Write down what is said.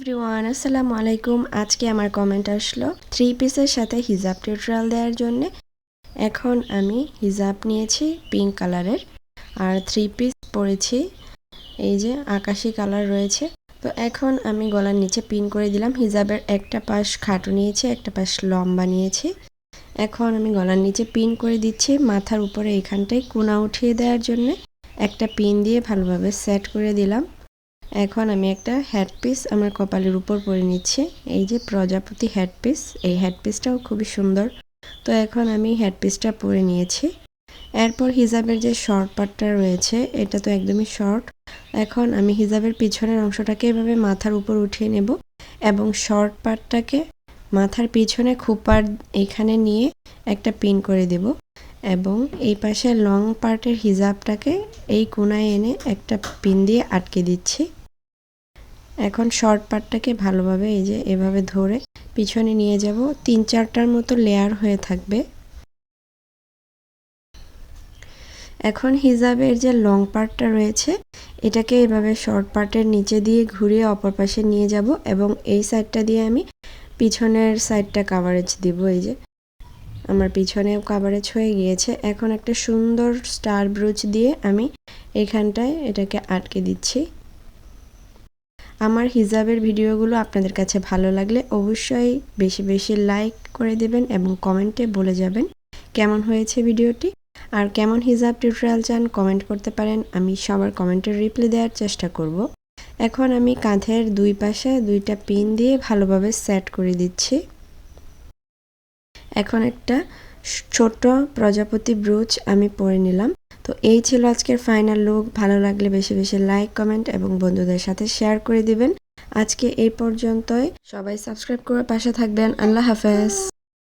Everyone আসসালামু আলাইকুম। আজকে আমার কমেন্ট আসলো 3 পিসের সাথে হিজাব টিউটোরিয়াল দেওয়ার জন্য। এখন আমি হিজাব নিয়েছি পিঙ্ক কালারের আর 3 পিস পরেছি এই যে আকাশি কালার রয়েছে। তো এখন আমি গলার নিচে পিন করে দিলাম। হিজাবের একটা পাশ খাটো নিয়েছি, একটা পাশ লম্বা নিয়েছি। এখন আমি গলার নিচে পিন করে দিচ্ছি। মাথার উপরে এখানটায় কোনা উঠিয়ে দেওয়ার জন্য একটা পিন দিয়ে ভালোভাবে সেট করে দিলাম। এখন আমি একটা হেডপিস আমার কপালের উপর পরে নিচ্ছি। এই যে প্রজাপতি হেডপিস, এই হেডপিসটাও খুবই সুন্দর। তো এখন আমি হেডপিসটা পরে নিয়েছি। এরপর হিজাবের যে শর্ট পার্টটা রয়েছে এটা তো একদমই শর্ট। এখন আমি হিজাবের পিছনের অংশটাকে এভাবে মাথার উপর উঠিয়ে নেব এবং শর্ট পার্টটাকে মাথার পিছনে খোপার এখানে নিয়ে একটা পিন করে দেব এবং এই পাশে লং পার্টের হিজাবটাকে এই কোণায় এনে একটা পিন দিয়ে আটকে দিচ্ছি। এখন শর্ট পার্টটাকে ভালোভাবে এই যে এভাবে ধরে পিছনে নিয়ে যাব। 3-4টার মতো লেয়ার হয়ে থাকবে। এখন হিজাবের যে লং পার্টটা রয়েছে এটাকে এভাবে শর্ট পার্টের নিচে দিয়ে ঘুরিয়ে অপর পাশে নিয়ে যাব এবং এই সাইডটা দিয়ে আমি পিছনের সাইডটা কভারেজ দিব। এই যে আমার পিছনে কভারেজ হয়ে গিয়েছে। এখন একটা সুন্দর স্টার ব্রুচ দিয়ে আমি এখানটায় এটাকে আটকে দিচ্ছি। আমার হিজাবের ভিডিওগুলো আপনাদের কাছে ভালো লাগলে অবশ্যই বেশি বেশি লাইক করে দেবেন এবং কমেন্টে বলে যাবেন কেমন হয়েছে ভিডিওটি। আর কেমন হিজাব টিউটোরিয়াল চান কমেন্ট করতে পারেন, আমি সবার কমেন্টের রিপ্লাই দেওয়ার চেষ্টা করব। এখন আমি কাঁধের দুই পাশে 2টা পিন দিয়ে ভালোভাবে সেট করে দিচ্ছি। এখন একটা ছোট প্রজাপতি ব্রুচ আমি পরে নিলাম। তো এই ছিল আজকের ফাইনাল লুক। ভালো লাগলে বেশি বেশি লাইক, কমেন্ট এবং বন্ধুদের সাথে শেয়ার করে দিবেন। আজকে এই পর্যন্তই। সবাই সাবস্ক্রাইব করে পাশে থাকবেন। আল্লাহ হাফেজ।